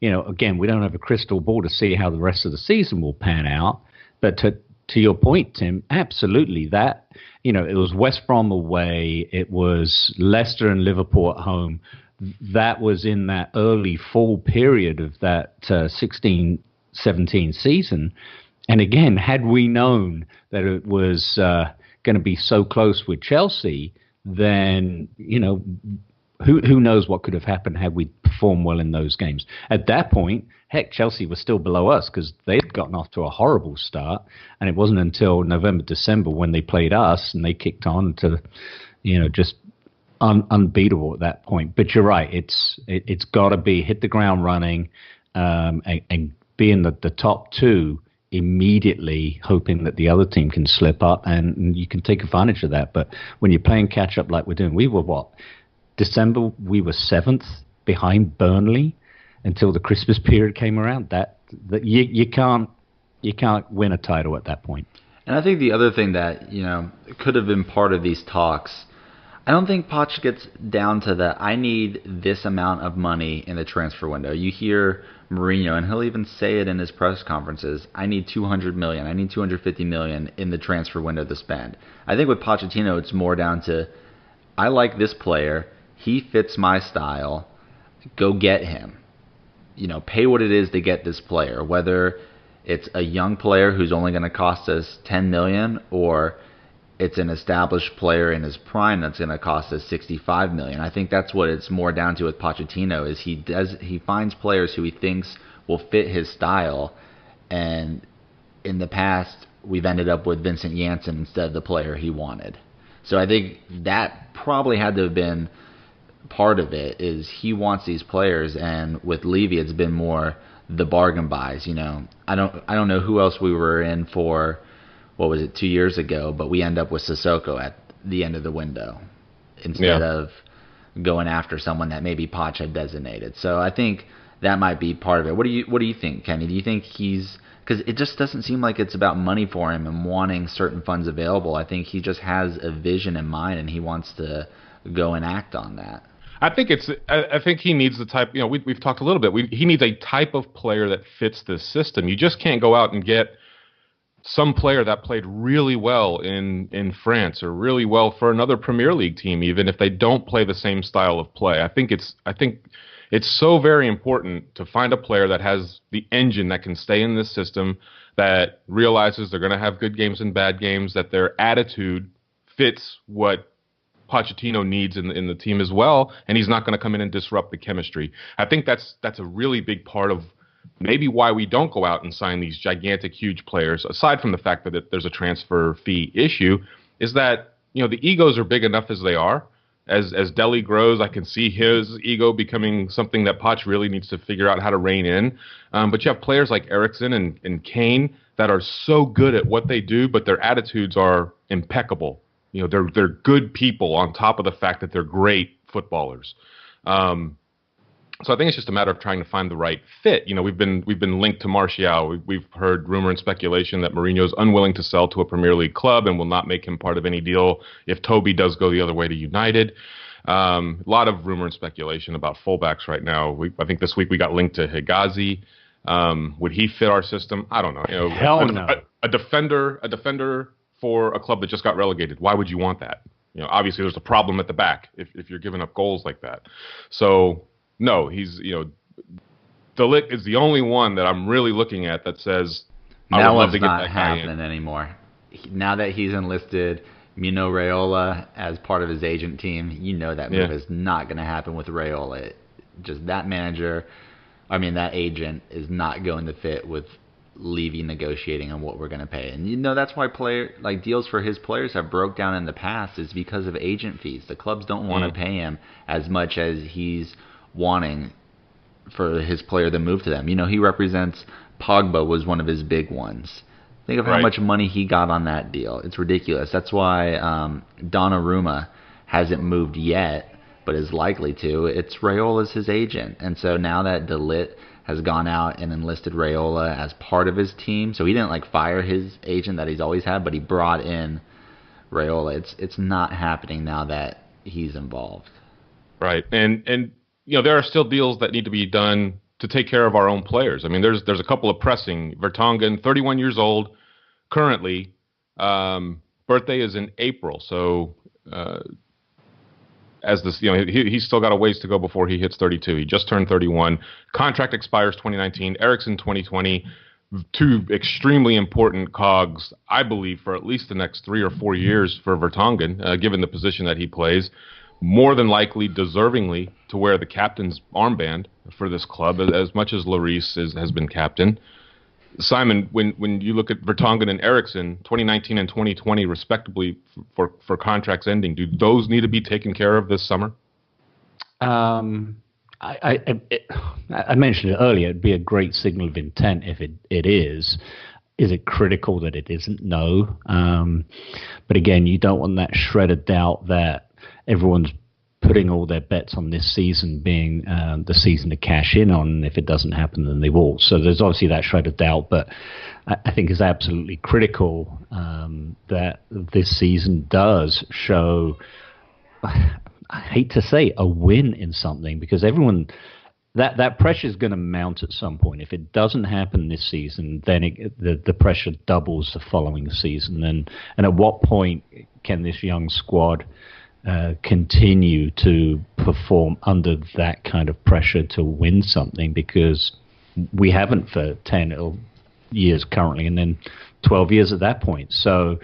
again, we don't have a crystal ball to see how the rest of the season will pan out. But to your point, Tim, absolutely that, it was West Brom away. It was Leicester and Liverpool at home. That was in that early fall period of that 16-17 season. And again, had we known that it was going to be so close with Chelsea, then, who knows what could have happened had we performed well in those games. At that point, heck, Chelsea was still below us because they'd gotten off to a horrible start. And it wasn't until November, December when they played us and they kicked on to, just unbeatable at that point. But you're right. It's got to be hit the ground running and be in the top two immediately, hoping that the other team can slip up and you can take advantage of that. But when you're playing catch up like we're doing, we were December, we were 7th behind Burnley until the Christmas period came around. That you can't win a title at that point. And I think the other thing that could have been part of these talks, I don't think Poch gets down to the I need this amount of money in the transfer window. You hear Mourinho, and he'll even say it in his press conferences, I need 200 million, I need 250 million in the transfer window to spend. I think with Pochettino, it's more down to I like this player, he fits my style, go get him. Pay what it is to get this player, whether it's a young player who's only going to cost us 10 million or it's an established player in his prime that's going to cost us 65 million. I think that's what it's more down to with Pochettino is he finds players who he thinks will fit his style, and in the past we've ended up with Vincent Janssen instead of the player he wanted. So I think that probably had to have been part of it, is he wants these players, and with Levy it's been more the bargain buys. I don't know who else we were in for, what was it, 2 years ago, but we end up with Sissoko at the end of the window instead of going after someone that maybe Poch had designated. So I think that might be part of it. What do you think, Kenny? Do you think because it just doesn't seem like it's about money for him and wanting certain funds available. I think he just has a vision in mind and he wants to go and act on that. I think he needs the type, we've talked a little bit. He needs a type of player that fits this system. You just can't go out and get some player that played really well in France or really well for another Premier League team, even if they don't play the same style of play. I think it's so very important to find a player that has the engine that can stay in this system, that realizes they're going to have good games and bad games, that their attitude fits what Pochettino needs in the team as well, and he's not going to come in and disrupt the chemistry. I think that's a really big part of maybe why we don't go out and sign these gigantic, huge players, aside from the fact that there's a transfer fee issue, is that the egos are big enough as they are. As Dele grows, I can see his ego becoming something that Poch really needs to figure out how to rein in. But you have players like Eriksen and Kane that are so good at what they do, but their attitudes are impeccable. They're good people on top of the fact that they're great footballers. So I think it's just a matter of trying to find the right fit. We've been linked to Martial. We've heard rumor and speculation that Mourinho's unwilling to sell to a Premier League club and will not make him part of any deal if Toby does go the other way to United. A lot of rumor and speculation about fullbacks right now. I think this week we got linked to Higazi. Would he fit our system? I don't know. Hell no. A defender for a club that just got relegated. Why would you want that? Obviously there's a problem at the back if you're giving up goals like that. So no, he's De Ligt is the only one that I'm really looking at that says I would love to get that guy in. That one's not happening anymore. Now that he's enlisted Mino Raiola as part of his agent team, that move is not going to happen with Raiola. Just that that agent is not going to fit with Levy negotiating on what we're going to pay. And that's why deals for his players have broke down in the past, is because of agent fees. The clubs don't want to pay him as much as he's wanting for his player to move to them. He represents Pogba, was one of his big ones. Think of how much money he got on that deal. It's ridiculous. That's why Donnarumma hasn't moved yet, but is likely to. It's Raiola's his agent. And so now that De Ligt has gone out and enlisted Raiola as part of his team, so he didn't fire his agent that he's always had, but he brought in Raiola. It's not happening now that he's involved. Right. And there are still deals that need to be done to take care of our own players. I mean, there's a couple of pressing. Vertonghen, 31 years old, currently. Birthday is in April, so as this, he's still got a ways to go before he hits 32. He just turned 31. Contract expires 2019. Eriksson 2020. Two extremely important cogs, I believe, for at least the next 3 or 4 years for Vertonghen, given the position that he plays. More than likely, deservingly, to wear the captain's armband for this club, as much as Lloris has been captain. Simon, when you look at Vertonghen and Eriksson, 2019 and 2020 respectively, for contracts ending, do those need to be taken care of this summer? I mentioned it earlier. It'd be a great signal of intent if it is. Is it critical that it isn't? No. But again, you don't want that shred of doubt that everyone's putting all their bets on this season being the season to cash in on. If it doesn't happen, then they will. So there's obviously that shred of doubt, but I think it's absolutely critical that this season does show, I hate to say, a win in something, because everyone, that pressure is going to mount at some point. If it doesn't happen this season, then the pressure doubles the following season. And at what point can this young squad continue to perform under that kind of pressure to win something? Because we haven't for 10 years currently, and then 12 years at that point. So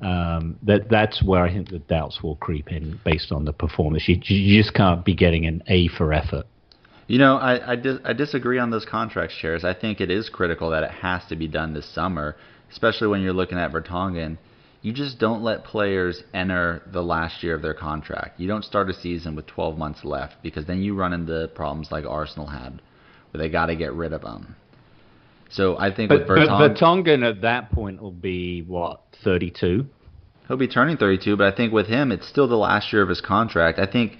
that's where I think the doubts will creep in based on the performance. You just can't be getting an A for effort. I disagree on those contract shares. I think it is critical that it has to be done this summer, especially when you're looking at Vertonghen. You just don't let players enter the last year of their contract. You don't start a season with 12 months left, because then you run into problems like Arsenal had, where they got to get rid of them. So I think with Vertonghen at that point will be, 32? He'll be turning 32, but I think with him, it's still the last year of his contract. I think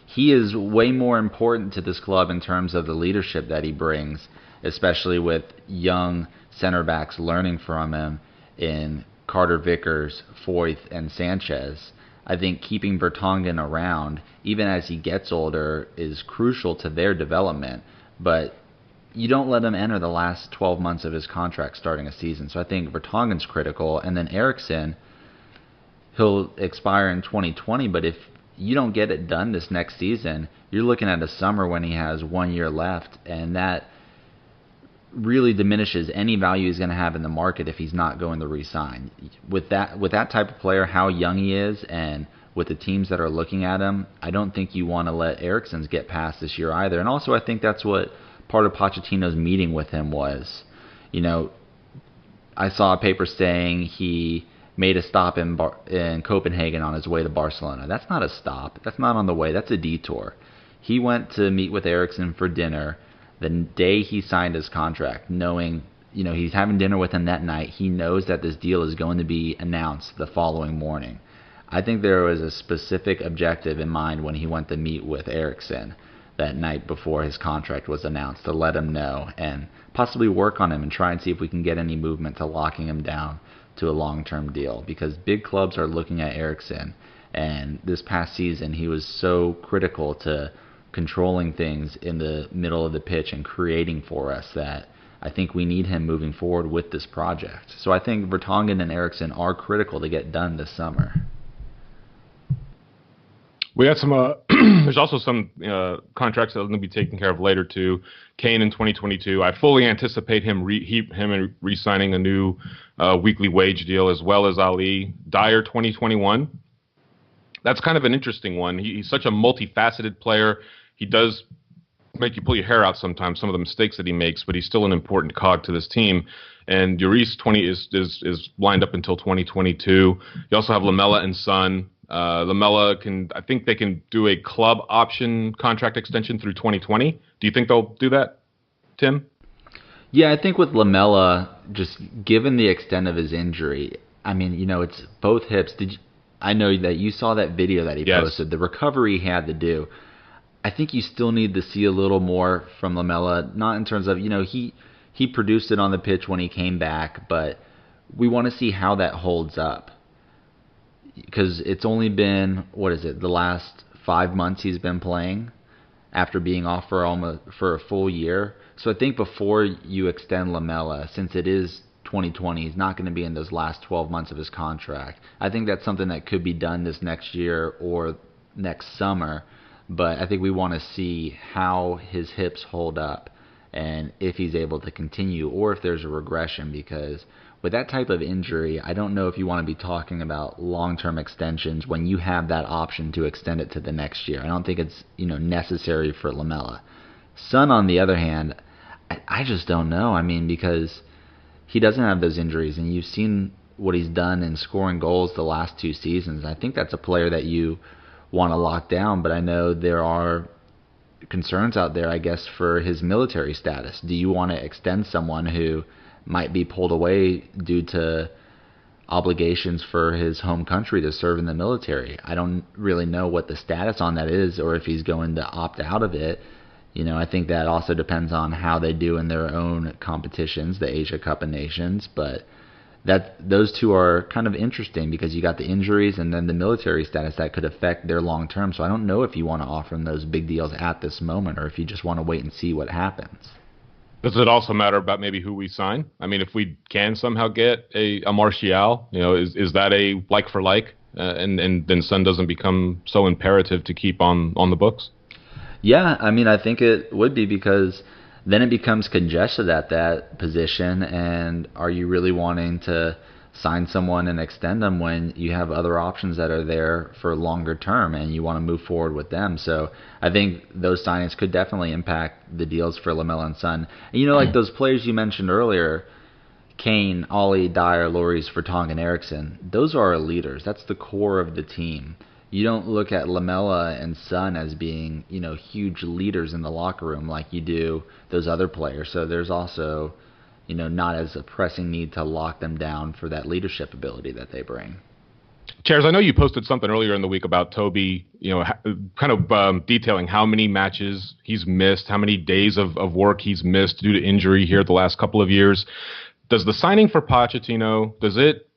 he is way more important to this club in terms of the leadership that he brings, especially with young center backs learning from him in Carter Vickers, Foyth, and Sanchez. I think keeping Vertonghen around, even as he gets older, is crucial to their development. But you don't let him enter the last 12 months of his contract starting a season. So I think Vertonghen's critical. And then Eriksson, he'll expire in 2020, but if you don't get it done this next season, you're looking at a summer when he has 1 year left, and that really diminishes any value he's going to have in the market if he's not going to re-sign. With that type of player, how young he is, and with the teams that are looking at him, I don't think you want to let Eriksson's get past this year either. And also, I think that's what part of Pochettino's meeting with him was. I saw a paper saying he made a stop in Copenhagen on his way to Barcelona. That's not a stop. That's not on the way. That's a detour. He went to meet with Eriksson for dinner the day he signed his contract, knowing, he's having dinner with him that night. He knows that this deal is going to be announced the following morning. I think there was a specific objective in mind when he went to meet with Eriksson that night before his contract was announced, to let him know and possibly work on him and try and see if we can get any movement to locking him down to a long-term deal, because big clubs are looking at Eriksson, and this past season he was so critical to controlling things in the middle of the pitch and creating for us that I think we need him moving forward with this project. So I think Vertonghen and Eriksson are critical to get done this summer. We had some. There's also some contracts that are going to be taken care of later too. Kane in 2022. I fully anticipate him re-signing a new weekly wage deal, as well as Ali. Dyer 2021. That's kind of an interesting one. He's such a multifaceted player. He does make you pull your hair out sometimes, some of the mistakes that he makes, but he's still an important cog to this team. And Lloris is lined up until 2022. You also have Lamela and Son. Lamela I think they can do a club option contract extension through 2020. Do you think they'll do that, Tim? Yeah, I think with Lamela, just given the extent of his injury, I mean, it's both hips. I know that you saw that video that he posted, the recovery he had to do. I think you still need to see a little more from Lamela, not in terms of, he produced it on the pitch when he came back, but we want to see how that holds up. Because it's only been, the last 5 months he's been playing after being off for a full year. So I think before you extend Lamela, since it is 2020, he's not going to be in those last 12 months of his contract. I think that's something that could be done this next year or next summer, but I think we want to see how his hips hold up and if he's able to continue or if there's a regression, because with that type of injury, I don't know if you want to be talking about long-term extensions when you have that option to extend it to the next year. I don't think it's necessary for Lamela. Son, on the other hand, I just don't know. I mean, because he doesn't have those injuries, and you've seen what he's done in scoring goals the last 2 seasons. I think that's a player that you want to lock down, but I know there are concerns out there, I guess, for his military status. Do you want to extend someone who might be pulled away due to obligations for his home country to serve in the military? I don't really know what the status on that is, or if he's going to opt out of it. I think that also depends on how they do in their own competitions, the Asia Cup of Nations, but those two are kind of interesting because you got the injuries and then the military status that could affect their long term. So I don't know if you want to offer them those big deals at this moment or if you just want to wait and see what happens. Does it also matter about maybe who we sign? I mean, if we can somehow get a Martial, is that a like for like, and then Son doesn't become so imperative to keep on the books? Yeah, I mean, I think it would be, because then it becomes congested at that position, and are you really wanting to sign someone and extend them when you have other options that are there for longer term and you want to move forward with them? So I think those signings could definitely impact the deals for Lamela and Son. And like those players you mentioned earlier, Kane, Ollie, Dyer, Lloris, Vertonghen, and Eriksson, those are our leaders. That's the core of the team. You don't look at Lamela and Son as being, huge leaders in the locker room like you do those other players. So there's also, not as a pressing need to lock them down for that leadership ability that they bring. Chairs, I know you posted something earlier in the week about Toby, kind of detailing how many matches he's missed, how many days of work he's missed due to injury here the last couple of years. Does the signing for Pochettino, does it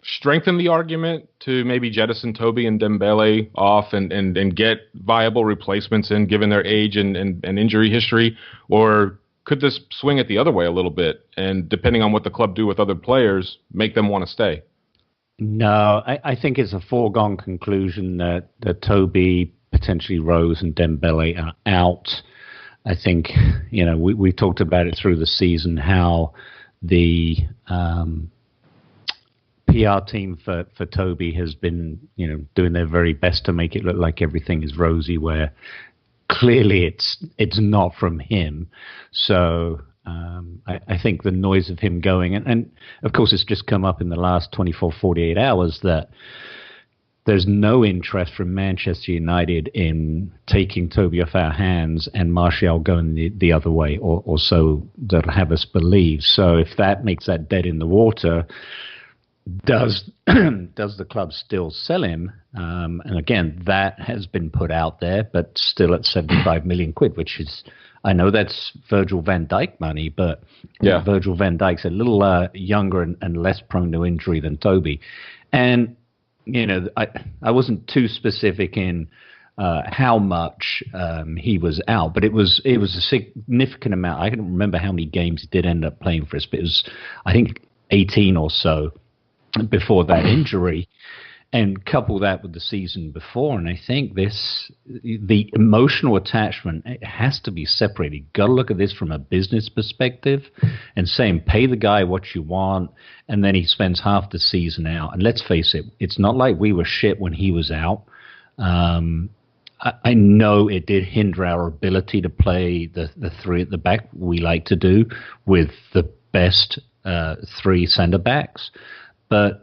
strengthen the argument to maybe jettison Toby and Dembele off and get viable replacements in, given their age and injury history? Or could this swing it the other way a little bit, and depending on what the club do with other players, make them want to stay? No, I think it's a foregone conclusion that Toby, potentially Rose, and Dembele are out. I think, we talked about it through the season, how the PR team for Toby has been, doing their very best to make it look like everything is rosy, where clearly it's not from him. So I think the noise of him going, and of course it's just come up in the last 24, 48 hours that there's no interest from Manchester United in taking Toby off our hands and Martial going the other way, or so they'll have us believe. So if that makes that dead in the water, does the club still sell him? And again, that has been put out there, but still at 75 million quid, which is, I know that's Virgil van Dijk money, but yeah, Virgil van Dijk's a little younger and less prone to injury than Toby. And, I wasn't too specific in how much he was out, but it was a significant amount. I don't remember how many games he did end up playing for us, but it was, I think, 18 or so before that injury, and couple that with the season before, and I think the emotional attachment, it has to be separated. You've got to look at this from a business perspective and saying, pay the guy what you want, and then he spends half the season out. And let's face it, it's not like we were shit when he was out. I know it did hinder our ability to play the three at the back we like to do with the best three centre backs. But,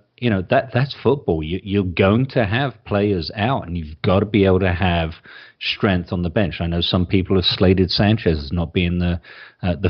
that's football. You're going to have players out, and you've got to be able to have strength on the bench. I know some people have slated Sanchez as not being the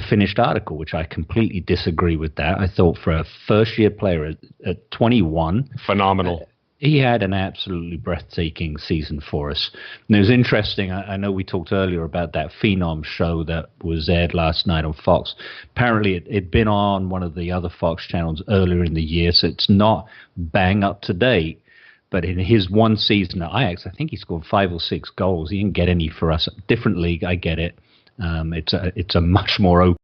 finished article, which I completely disagree with that. I thought for a first-year player at 21... Phenomenal. He had an absolutely breathtaking season for us. And it was interesting. I know we talked earlier about that Phenom show that was aired last night on Fox. Apparently, it'd been on one of the other Fox channels earlier in the year, so it's not bang up to date. But in his one season at Ajax, I think he scored 5 or 6 goals. He didn't get any for us. Different league, I get it. It's a much more open